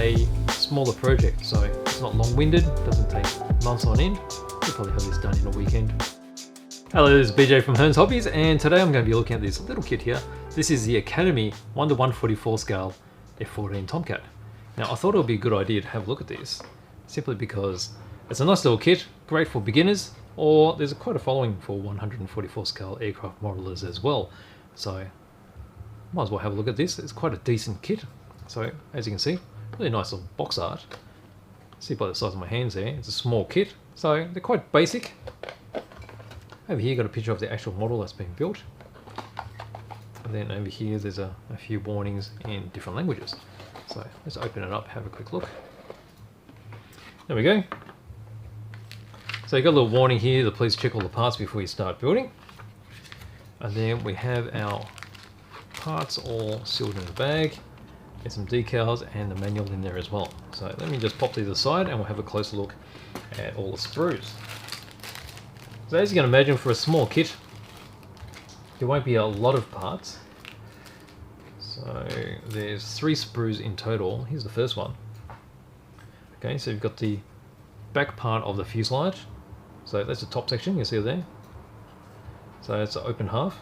a smaller project, so it's not long-winded, doesn't take months on end. You'll probably have this done in a weekend. Hello, this is BJ from Hearns Hobbies, and today I'm going to be looking at this little kit here. This is the Canopy 1:144 scale F-14 Tomcat. Now I thought it would be a good idea to have a look at this, simply because it's a nice little kit, great for beginners, or there's quite a following for 144 scale aircraft modelers as well. So might as well have a look at this. It's quite a decent kit. So as you can see, really nice little box art. See by the size of my hands there, it's a small kit. So they're quite basic. Over here, got a picture of the actual model that's been built. And then over here, there's a few warnings in different languages. So let's open it up, have a quick look. There we go. So you've got a little warning here to please check all the parts before you start building. And then we have our parts all sealed in the bag. There's some decals and the manual in there as well. So let me just pop these aside and we'll have a closer look at all the sprues. So as you can imagine, for a small kit, there won't be a lot of parts. So there's 3 sprues in total. Here's the first one. Okay, so you've got the back part of the fuselage. So that's the top section, you see it there. So that's the open half.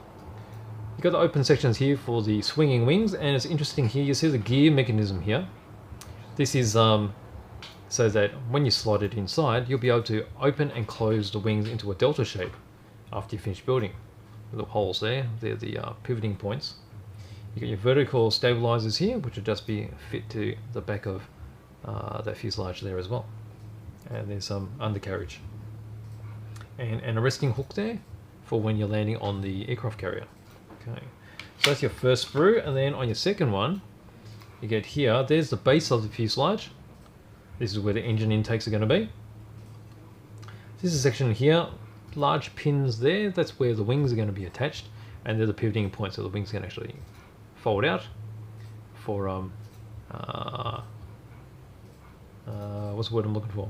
You've got the open sections here for the swinging wings, and it's interesting here, you see the gear mechanism here. This is so that when you slide it inside, you'll be able to open and close the wings into a delta shape after you finish building. Little holes there, they're the pivoting points. You've got your vertical stabilizers here, which will just be fit to the back of that fuselage there as well. And there's some undercarriage. And a resting hook there for when you're landing on the aircraft carrier. Okay, so that's your first sprue, and then on your second one, you get here, there's the base of the fuselage. This is where the engine intakes are going to be. This is a section here, large pins there, that's where the wings are going to be attached, and they're the pivoting points so the wings can actually fold out for, what's the word I'm looking for?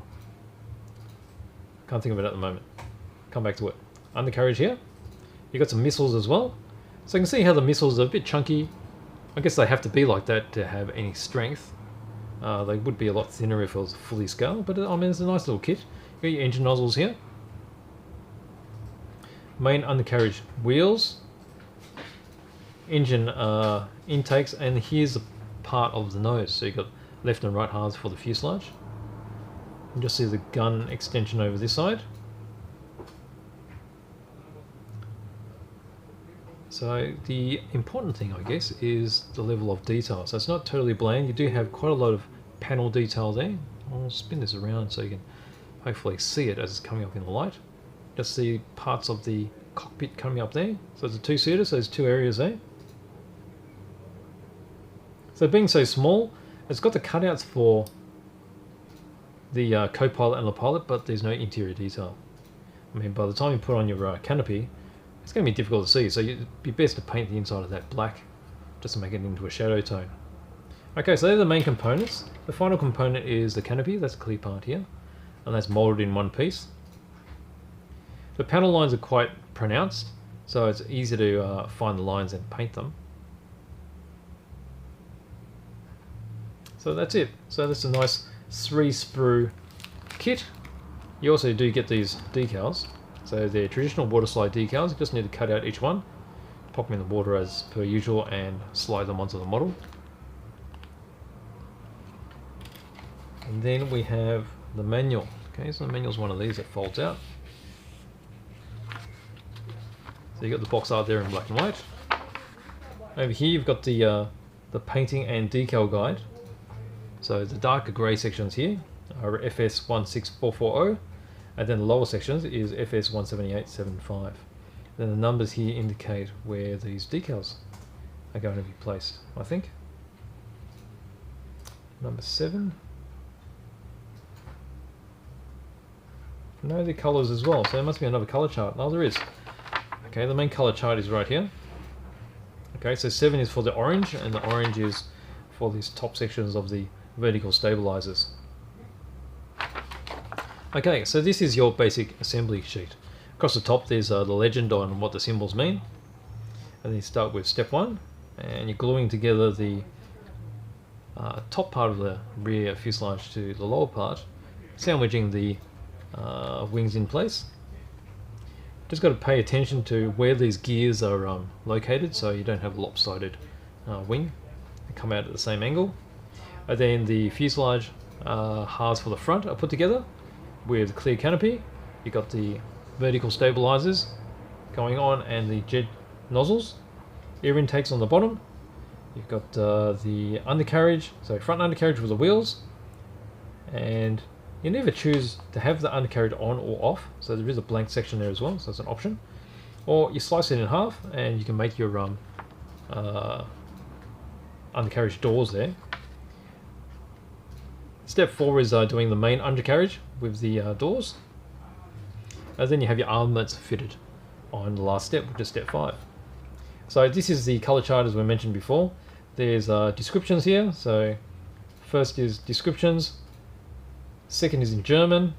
Can't think of it at the moment. Come back to it. Undercarriage here. You've got some missiles as well. So you can see how the missiles are a bit chunky. I guess they have to be like that to have any strength. They would be a lot thinner if it was fully scaled, but I mean, it's a nice little kit. You've got your engine nozzles here. Main undercarriage wheels. Engine intakes, and here's the part of the nose. So you've got left and right halves for the fuselage. You can just see the gun extension over this side. So the important thing, I guess, is the level of detail. So it's not totally bland. You do have quite a lot of panel detail there. I'll spin this around so you can hopefully see it as it's coming up in the light. Just see parts of the cockpit coming up there. So it's a 2-seater, so there's 2 areas there. So being so small, it's got the cutouts for the co-pilot and the pilot, but there's no interior detail. I mean, by the time you put on your canopy, it's going to be difficult to see, so it'd be best to paint the inside of that black just to make it into a shadow tone. Okay, so they're the main components. The final component is the canopy, that's a clear part here, and that's molded in one piece. The panel lines are quite pronounced, so it's easy to find the lines and paint them. So that's it. So that's a nice 3-sprue kit. You also do get these decals. So they're traditional water slide decals. You just need to cut out each one, pop them in the water as per usual, and slide them onto the model. And then we have the manual. Okay, so the manual is one of these that folds out. So you got the box art there in black and white. Over here you've got the painting and decal guide. So the darker grey sections here are FS16440. And then the lower sections is FS17875. Then the numbers here indicate where these decals are going to be placed, I think. Number 7. No, the colours as well, so there must be another colour chart. No, there is. Okay, the main colour chart is right here. Okay, so 7 is for the orange, and the orange is for these top sections of the vertical stabilizers. Okay, so this is your basic assembly sheet. Across the top there's the legend on what the symbols mean. And then you start with step 1, and you're gluing together the top part of the rear fuselage to the lower part, sandwiching the wings in place. Just got to pay attention to where these gears are located, so you don't have a lopsided wing. They come out at the same angle. And then the fuselage halves for the front are put together with clear canopy. You've got the vertical stabilizers going on and the jet nozzles. Air intakes on the bottom. You've got the undercarriage, so front undercarriage with the wheels, and you never choose to have the undercarriage on or off, so there is a blank section there as well, so it's an option. Or you slice it in half and you can make your undercarriage doors there. Step 4 is doing the main undercarriage with the doors, and then you have your armlets fitted on the last step, which is step 5. So this is the color chart as we mentioned before. There's descriptions here. So first is descriptions, second is in German,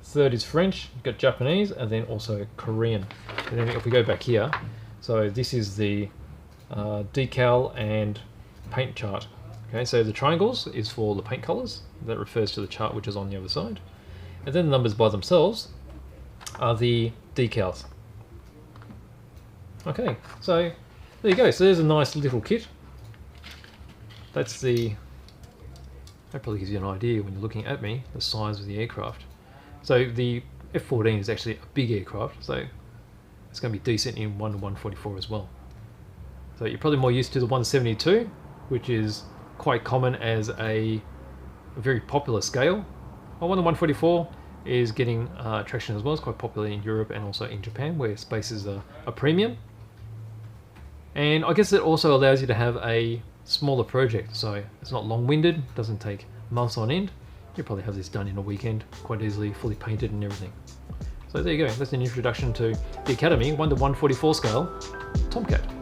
third is French, you've got Japanese, and then also Korean. And then if we go back here, so this is the decal and paint chart. Okay, so the triangles is for the paint colors. That refers to the chart which is on the other side. And then the numbers by themselves are the decals. Okay, so there you go. So there's a nice little kit. That probably gives you an idea when you're looking at me, the size of the aircraft. So the F-14 is actually a big aircraft, so it's going to be decent in 1 to 144 as well. So you're probably more used to the 172, which is quite common as a very popular scale. 1 to 144 is getting traction as well. It's quite popular in Europe and also in Japan, where space is a premium. And I guess it also allows you to have a smaller project, so it's not long-winded, doesn't take months on end. You probably have this done in a weekend quite easily, fully painted and everything. So there you go, that's an introduction to the Academy 1 to 144 scale Tomcat.